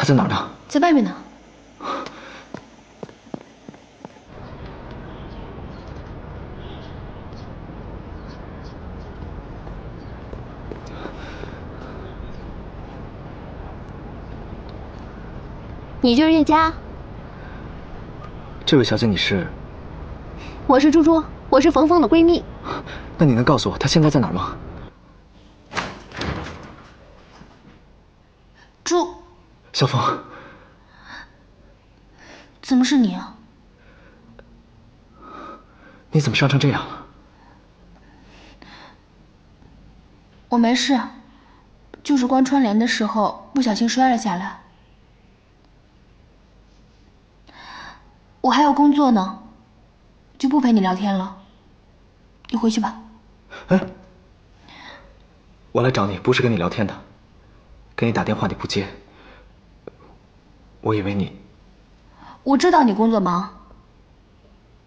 他在哪儿呢？在外面呢。你就是叶佳。这位小姐，你是？我是猪猪，我是冯峰的闺蜜。那你能告诉我她现在在哪儿吗？猪。小峰。怎么是你啊？你怎么伤成这样了？我没事，就是关窗帘的时候不小心摔了下来。我还要工作呢，就不陪你聊天了。你回去吧。哎，我来找你不是跟你聊天的，给你打电话你不接，我以为你……我知道你工作忙，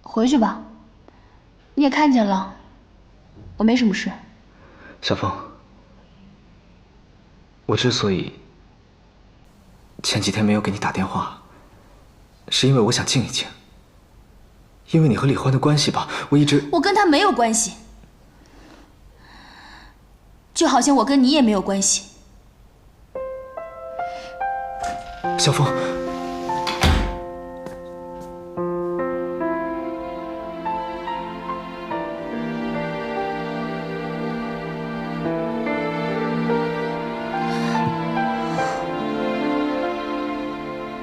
回去吧。你也看见了，我没什么事。小凤，我之所以前几天没有给你打电话，是因为我想静一静。因为你和李欢的关系吧，我跟他没有关系，就好像我跟你也没有关系。小凤，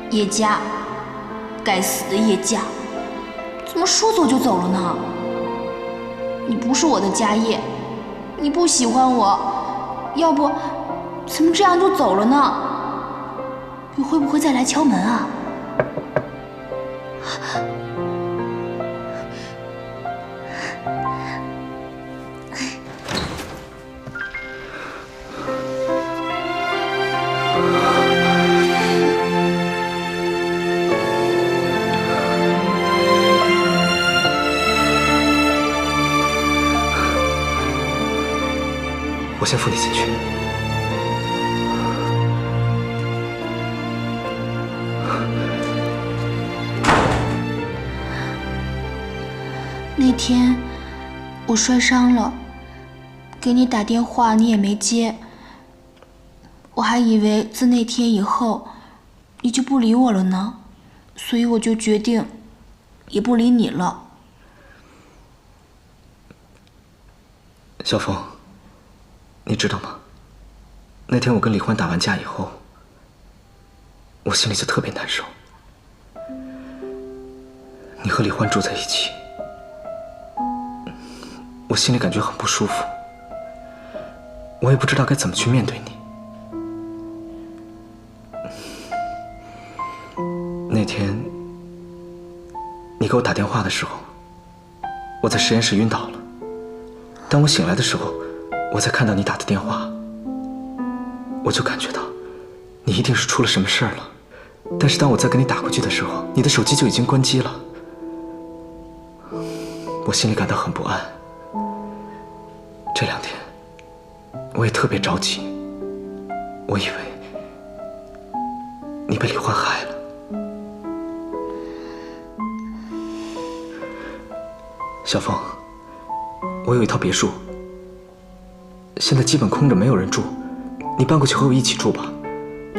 叶佳，该死的叶佳，怎么说走就走了呢？你不是我的家业，你不喜欢我，要不怎么这样就走了呢？你会不会再来敲门啊？我先扶你进去。那天我摔伤了，给你打电话你也没接，我还以为自那天以后你就不理我了呢，所以我就决定也不理你了。小凤，你知道吗？那天我跟李欢打完架以后，我心里就特别难受。你和李欢住在一起，我心里感觉很不舒服，我也不知道该怎么去面对你。那天你给我打电话的时候，我在实验室晕倒了。当我醒来的时候，我才看到你打的电话，我就感觉到你一定是出了什么事儿了。但是当我再给你打过去的时候，你的手机就已经关机了。我心里感到很不安。这2天我也特别着急，我以为你被李欢害了。小凤，我有一套别墅，现在基本空着，没有人住，你搬过去和我一起住吧，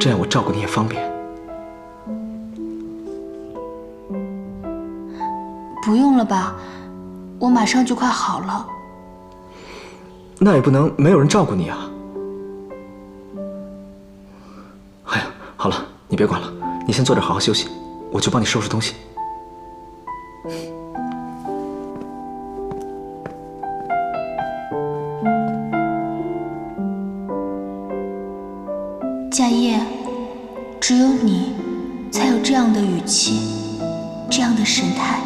这样我照顾你也方便。不用了吧，我马上就快好了。那也不能没有人照顾你啊。哎呀，好了，你别管了，你先坐这好好休息，我去帮你收拾东西。夏夜，只有你才有这样的语气，这样的神态。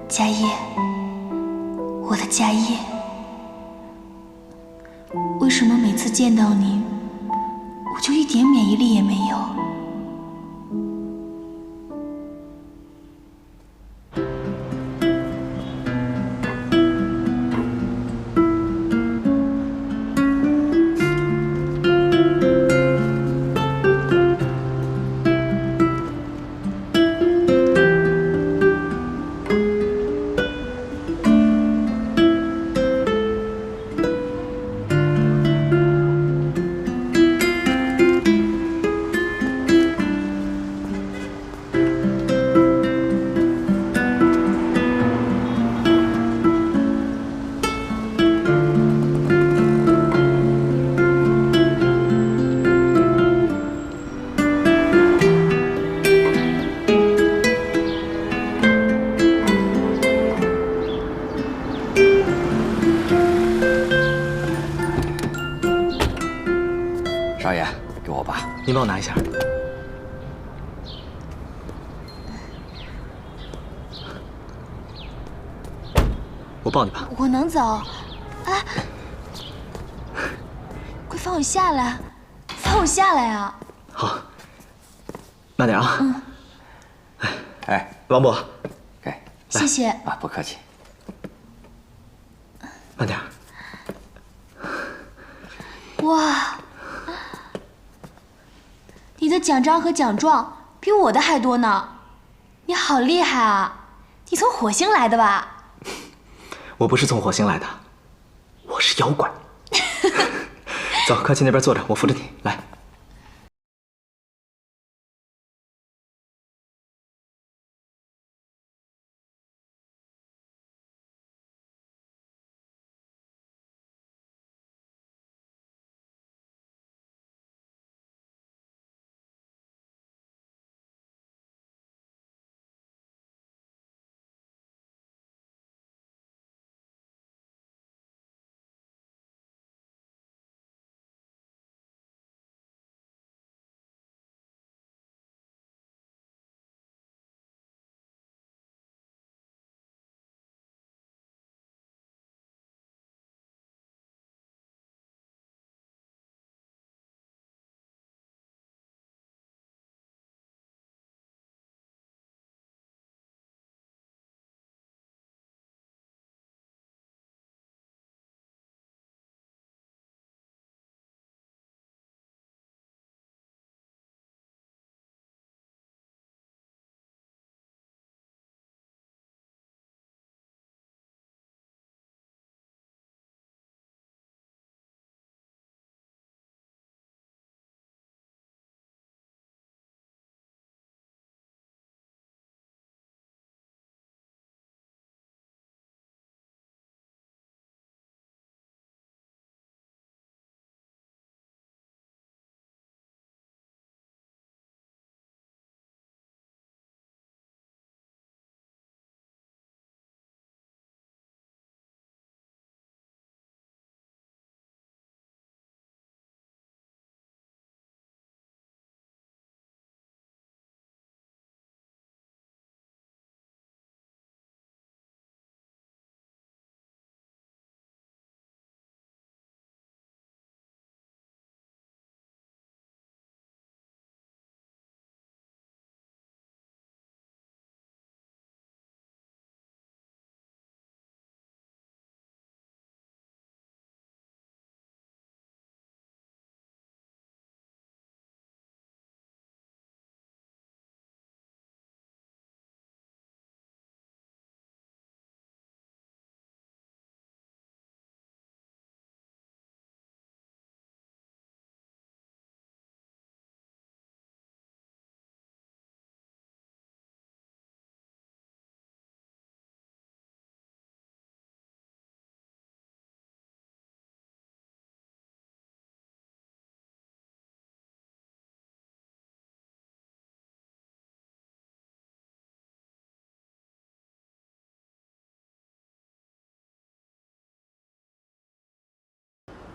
夏夜，我的夏夜，为什么每次见到你，我就一点免疫力也没有？您帮我拿一下。我抱你吧。我能走。哎，快放我下来！放我下来啊！好，慢点啊。嗯。哎，王伯，哎，谢谢啊，不客气。慢点。哇，你的奖章和奖状比我的还多呢，你好厉害啊！你从火星来的吧？我不是从火星来的，我是妖怪。走，快去那边坐着，我扶着你来。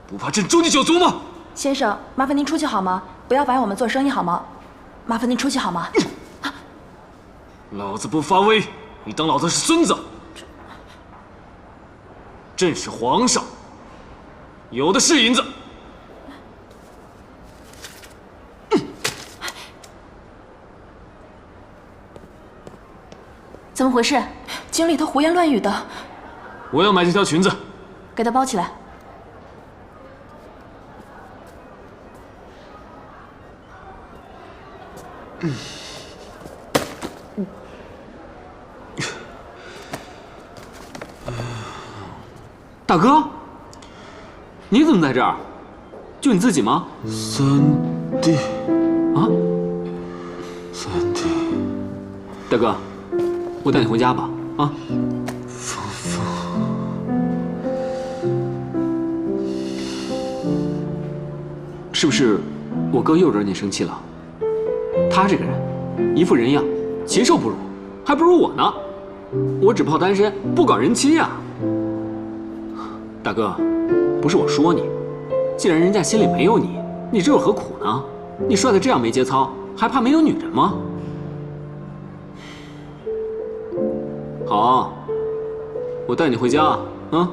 不怕朕诛你九族吗？先生，麻烦您出去好吗？不要妨碍我们做生意好吗？麻烦您出去好吗？老子不发威，你当老子是孙子？朕是皇上，有的是银子。怎么回事？经理他胡言乱语的。我要买这条裙子，给他包起来。大哥，你怎么在这儿？就你自己吗？三弟，啊，三弟，大哥，我带你回家吧。啊，芳芳，是不是我哥又惹你生气了？他这个人，一副人样，禽兽不如，还不如我呢。我只泡丹参，不搞人妻呀。大哥，不是我说你，既然人家心里没有你，你这又何苦呢？你帅的这样没节操，还怕没有女人吗？好，我带你回家啊。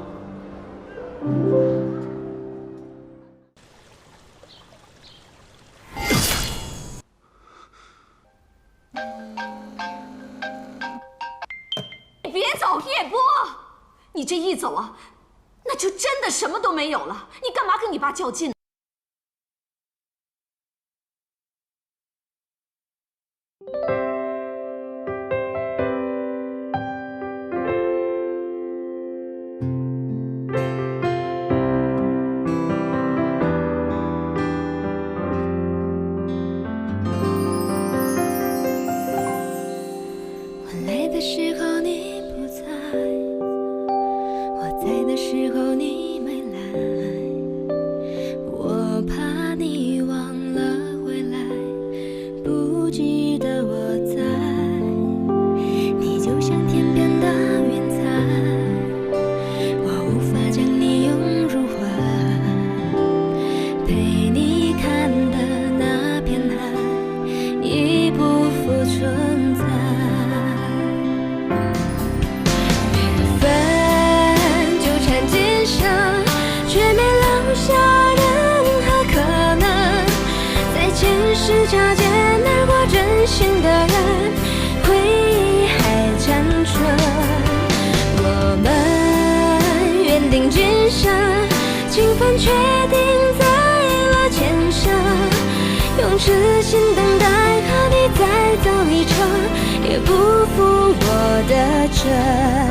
你别走，叶波，你这一走啊，那就真的什么都没有了。你干嘛跟你爸较劲？我来的时候你不在，我在的时候你没来，我怕你忘了回来，不记得我在。你就像天边的云彩，我无法将你拥入怀，陪你看的那片海已不复存在。是擦肩而过真心的人，回忆还残存。我们缘定今生，情分确定在了前生。用痴心等待，何必再走一程，也不负我的真。